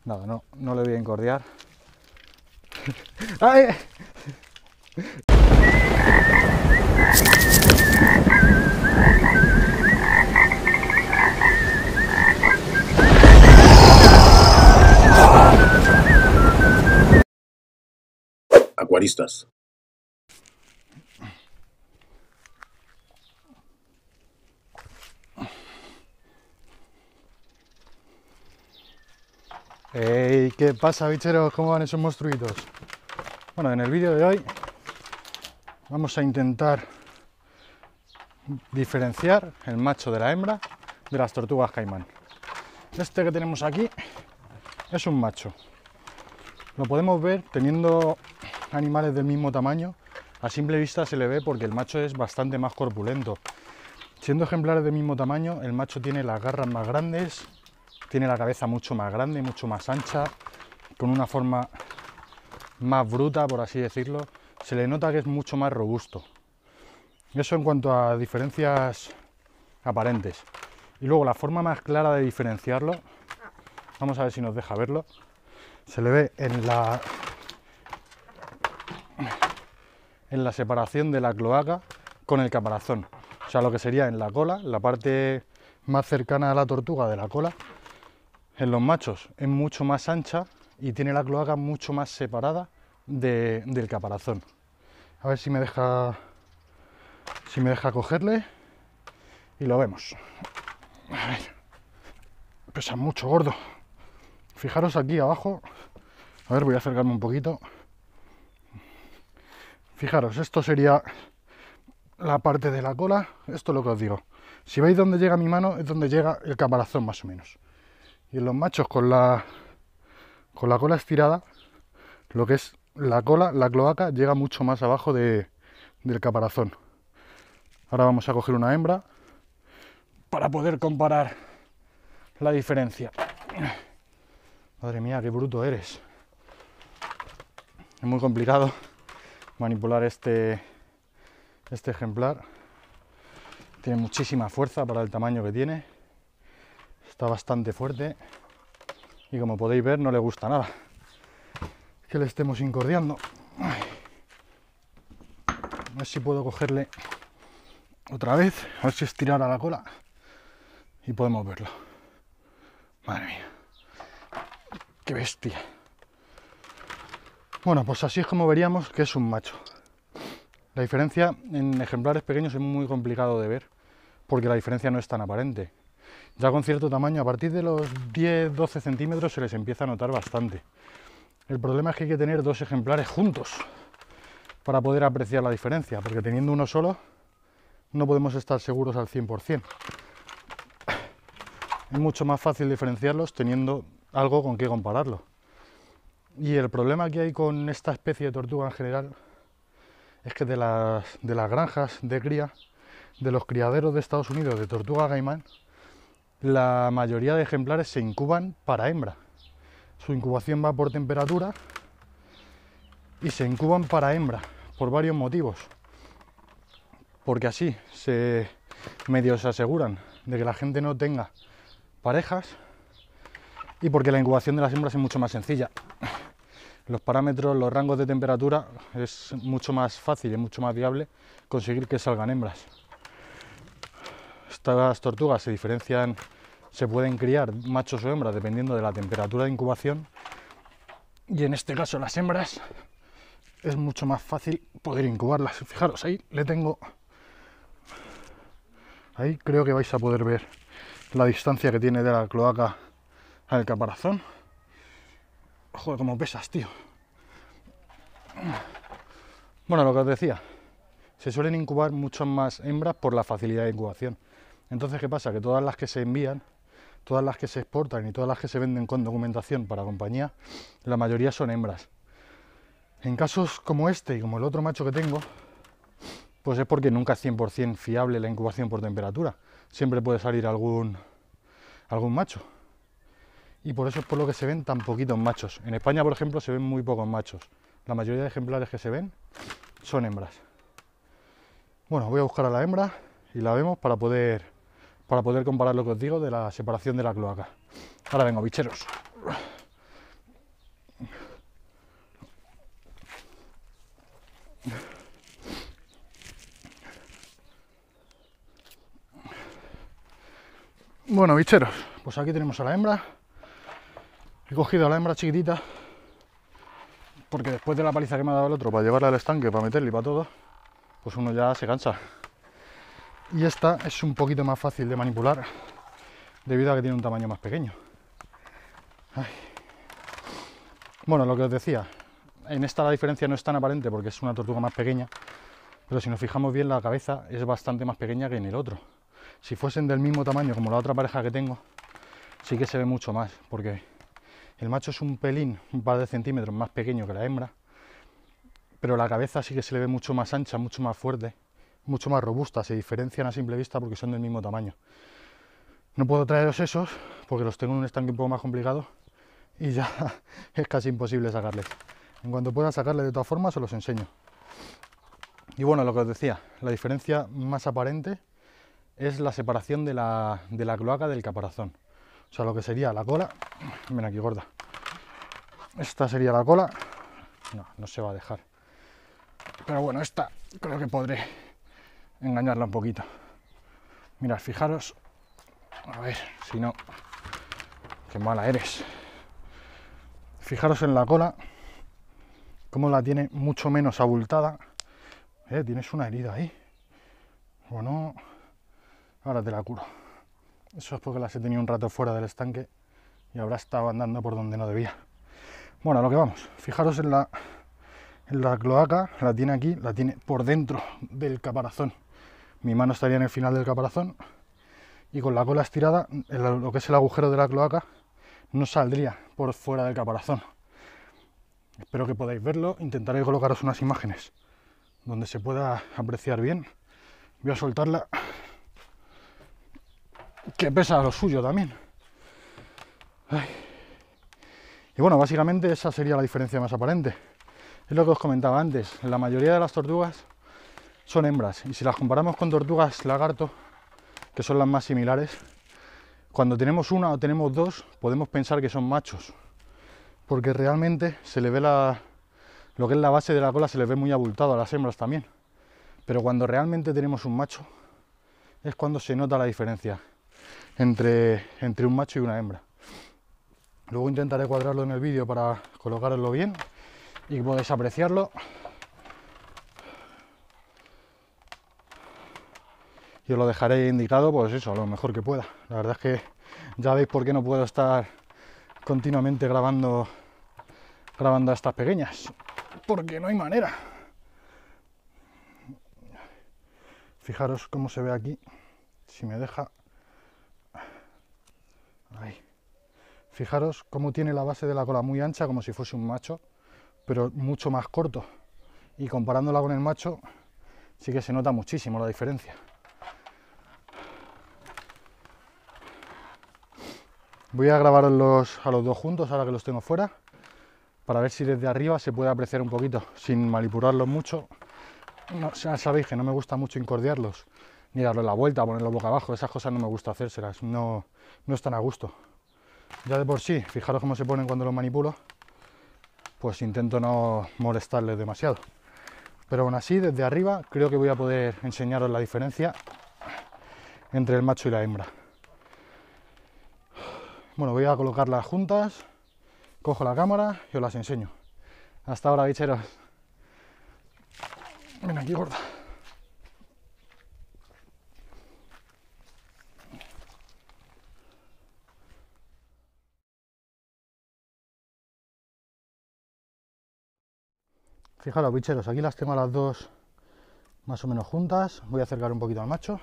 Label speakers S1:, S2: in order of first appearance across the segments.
S1: Nada, no le voy a encordiar. ¡Ay!
S2: Acuaristas.
S1: ¡Ey! ¿Qué pasa, bicheros? ¿Cómo van esos monstruitos? Bueno, en el vídeo de hoy vamos a intentar diferenciar el macho de la hembra de las tortugas caimán. Este que tenemos aquí es un macho. Lo podemos ver teniendo animales del mismo tamaño. A simple vista se le ve porque el macho es bastante más corpulento. Siendo ejemplares del mismo tamaño, el macho tiene las garras más grandes, tiene la cabeza mucho más grande, mucho más ancha, con una forma más bruta, por así decirlo. Se le nota que es mucho más robusto. Eso en cuanto a diferencias aparentes. Y luego la forma más clara de diferenciarlo, vamos a ver si nos deja verlo, se le ve en la separación de la cloaca con el caparazón. O sea, lo que sería en la cola, la parte más cercana a la tortuga de la cola, en los machos es mucho más ancha y tiene la cloaca mucho más separada del caparazón. A ver si me deja cogerle y lo vemos. A ver, pesa mucho, gordo. Fijaros aquí abajo. A ver, voy a acercarme un poquito. Fijaros, esto sería la parte de la cola. Esto es lo que os digo. Si veis dónde llega mi mano, es donde llega el caparazón más o menos. Y en los machos con la cola estirada, lo que es la cola, la cloaca, llega mucho más abajo del caparazón. Ahora vamos a coger una hembra para poder comparar la diferencia. Madre mía, qué bruto eres. Es muy complicado manipular este ejemplar. Tiene muchísima fuerza para el tamaño que tiene. Está bastante fuerte. Y como podéis ver, no le gusta nada que le estemos incordiando. A ver si puedo cogerle otra vez. A ver si estirar a la cola. Y podemos verlo. Madre mía. ¡Qué bestia! Bueno, pues así es como veríamos que es un macho. La diferencia en ejemplares pequeños es muy complicado de ver, porque la diferencia no es tan aparente. Ya con cierto tamaño, a partir de los 10-12 centímetros se les empieza a notar bastante. El problema es que hay que tener dos ejemplares juntos para poder apreciar la diferencia, porque teniendo uno solo no podemos estar seguros al 100%. Es mucho más fácil diferenciarlos teniendo algo con qué compararlo. Y el problema que hay con esta especie de tortuga en general es que de las granjas de cría, de los criaderos de Estados Unidos de tortuga caimán, la mayoría de ejemplares se incuban para hembra. Su incubación va por temperatura y se incuban para hembra por varios motivos. Porque así medio se aseguran de que la gente no tenga parejas y porque la incubación de las hembras es mucho más sencilla. Los parámetros, los rangos de temperatura, es mucho más fácil y mucho más viable conseguir que salgan hembras. Estas tortugas se diferencian, se pueden criar machos o hembras dependiendo de la temperatura de incubación, y en este caso las hembras es mucho más fácil poder incubarlas. Fijaros, ahí le tengo, ahí creo que vais a poder ver la distancia que tiene de la cloaca al caparazón. Joder, cómo pesas, tío. Bueno, lo que os decía, se suelen incubar muchas más hembras por la facilidad de incubación. Entonces, ¿qué pasa? Que todas las que se envían, todas las que se exportan y todas las que se venden con documentación para compañía, la mayoría son hembras. En casos como este y como el otro macho que tengo, pues es porque nunca es 100% fiable la incubación por temperatura. Siempre puede salir algún macho. Y por eso es por lo que se ven tan poquitos machos. En España, por ejemplo, se ven muy pocos machos. La mayoría de ejemplares que se ven son hembras. Bueno, voy a buscar a la hembra y la vemos para poder comparar lo que os digo de la separación de la cloaca. Ahora vengo, bicheros. Bueno, bicheros, pues aquí tenemos a la hembra. He cogido a la hembra chiquitita porque después de la paliza que me ha dado el otro para llevarla al estanque, para meterle y para todo, pues uno ya se cansa. Y esta es un poquito más fácil de manipular debido a que tiene un tamaño más pequeño. Ay. Bueno, lo que os decía, en esta la diferencia no es tan aparente porque es una tortuga más pequeña, pero si nos fijamos bien la cabeza es bastante más pequeña que en el otro. Si fuesen del mismo tamaño como la otra pareja que tengo, sí que se ve mucho más, porque el macho es un pelín, un par de centímetros más pequeño que la hembra, pero la cabeza sí que se le ve mucho más ancha, mucho más fuerte, mucho más robusta, se diferencian a simple vista porque son del mismo tamaño. No puedo traeros esos porque los tengo en un estanque un poco más complicado y ya es casi imposible sacarles. En cuanto pueda sacarles de todas formas os los enseño. Y bueno, lo que os decía, la diferencia más aparente es la separación de la cloaca del caparazón. O sea, lo que sería la cola, ven aquí gorda, esta sería la cola, no se va a dejar, pero bueno, esta creo que podré engañarla un poquito. Mirad, fijaros, a ver, si no, qué mala eres. Fijaros en la cola, cómo la tiene mucho menos abultada. Tienes una herida ahí, bueno, ahora te la curo. Eso es porque las he tenido un rato fuera del estanque y habrá estado andando por donde no debía. Bueno, a lo que vamos. Fijaros en la cloaca, la tiene aquí, la tiene por dentro del caparazón. Mi mano estaría en el final del caparazón y con la cola estirada, lo que es el agujero de la cloaca, no saldría por fuera del caparazón. Espero que podáis verlo. Intentaré colocaros unas imágenes donde se pueda apreciar bien. Voy a soltarla, que pesa lo suyo también. Ay. Y bueno, básicamente esa sería la diferencia más aparente. Es lo que os comentaba antes, la mayoría de las tortugas son hembras y si las comparamos con tortugas lagarto, que son las más similares, cuando tenemos una o tenemos dos podemos pensar que son machos, porque realmente se le ve lo que es la base de la cola se le ve muy abultado a las hembras también, pero cuando realmente tenemos un macho es cuando se nota la diferencia entre un macho y una hembra. Luego intentaré cuadrarlo en el vídeo para colocarlo bien y que podáis apreciarlo. Y os lo dejaré indicado, pues eso, a lo mejor que pueda. La verdad es que ya veis por qué no puedo estar continuamente grabando a estas pequeñas, porque no hay manera. Fijaros cómo se ve aquí, si me deja. Ahí. Fijaros cómo tiene la base de la cola muy ancha, como si fuese un macho, pero mucho más corto. Y comparándola con el macho, sí que se nota muchísimo la diferencia. Voy a grabarlos a los dos juntos, ahora que los tengo fuera, para ver si desde arriba se puede apreciar un poquito, sin manipularlos mucho. No, ya sabéis que no me gusta mucho incordiarlos, ni darle la vuelta, ponerlos boca abajo, esas cosas no me gusta hacérselas, no están a gusto. Ya de por sí, fijaros cómo se ponen cuando los manipulo, pues intento no molestarles demasiado. Pero aún así, desde arriba, creo que voy a poder enseñaros la diferencia entre el macho y la hembra. Bueno, voy a colocarlas juntas, cojo la cámara y os las enseño. Hasta ahora, bicheros. Ven aquí, gorda. Fijaros, bicheros, aquí las tengo a las dos más o menos juntas. Voy a acercar un poquito al macho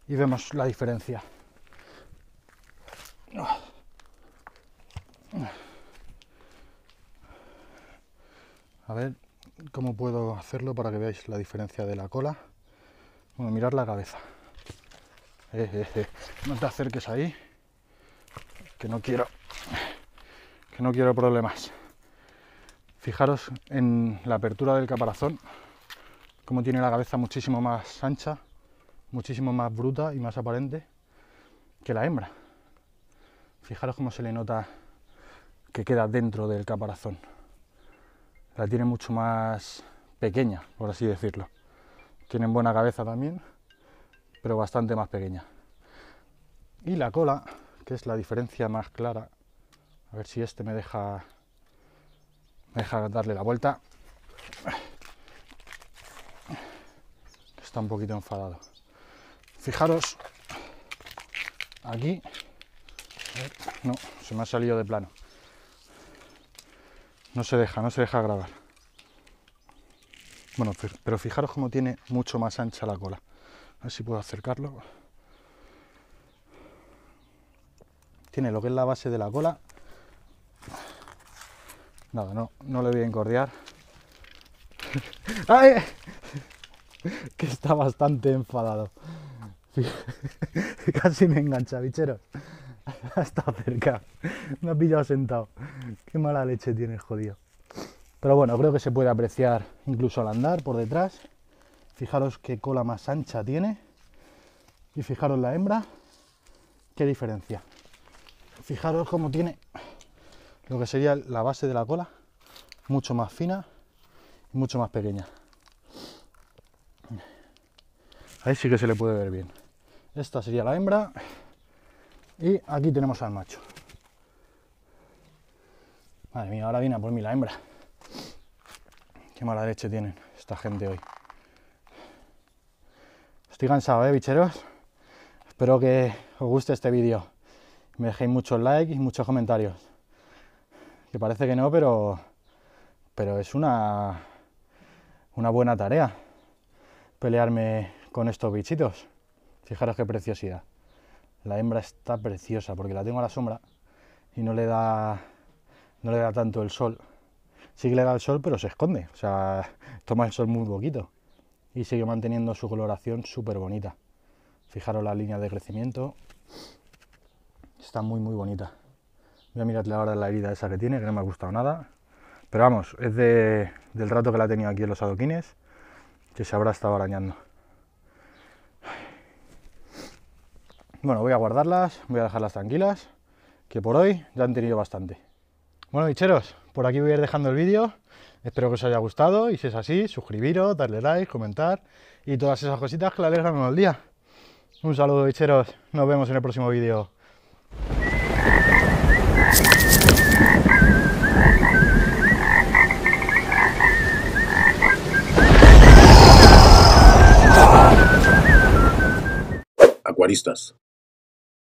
S1: y vemos la diferencia. A ver cómo puedo hacerlo para que veáis la diferencia de la cola. Bueno, mirad la cabeza. No te acerques ahí, que no quiero problemas. Fijaros en la apertura del caparazón, cómo tiene la cabeza muchísimo más ancha, muchísimo más bruta y más aparente que la hembra. Fijaros cómo se le nota que queda dentro del caparazón. La tiene mucho más pequeña, por así decirlo. Tienen buena cabeza también, pero bastante más pequeña. Y la cola, que es la diferencia más clara. A ver si este me deja darle la vuelta. Está un poquito enfadado. Fijaros aquí. A ver, no, se me ha salido de plano. No se deja grabar. Bueno, pero fijaros cómo tiene mucho más ancha la cola. A ver si puedo acercarlo. Tiene lo que es la base de la cola. Nada, no le voy a encordear. ¡Ay! Que está bastante enfadado. Casi me engancha, bicheros. Ha estado cerca. Me ha pillado sentado. Qué mala leche tiene el jodido. Pero bueno, creo que se puede apreciar incluso al andar por detrás. Fijaros qué cola más ancha tiene. Y fijaros la hembra. Qué diferencia. Fijaros cómo tiene lo que sería la base de la cola. Mucho más fina y mucho más pequeña. Ahí sí que se le puede ver bien. Esta sería la hembra. Y aquí tenemos al macho. Madre mía, ahora viene a por mí la hembra. Qué mala leche tienen esta gente hoy. Estoy cansado, bicheros. Espero que os guste este vídeo. Me dejéis muchos likes y muchos comentarios. Que parece que no, pero es una buena tarea pelearme con estos bichitos. Fijaros qué preciosidad. La hembra está preciosa porque la tengo a la sombra y no le da tanto el sol. Sí que le da el sol, pero se esconde. O sea, toma el sol muy poquito y sigue manteniendo su coloración súper bonita. Fijaros la línea de crecimiento. Está muy bonita. Voy a mirarle ahora la herida esa que tiene, que no me ha gustado nada. Pero vamos, es del rato que la he tenido aquí en los adoquines, que se habrá estado arañando. Bueno, voy a guardarlas, voy a dejarlas tranquilas, que por hoy ya han tenido bastante. Bueno, bicheros, por aquí voy a ir dejando el vídeo. Espero que os haya gustado y si es así, suscribiros, darle like, comentar y todas esas cositas que le alegran el día. Un saludo, bicheros, nos vemos en el próximo vídeo.
S2: Acuaristas.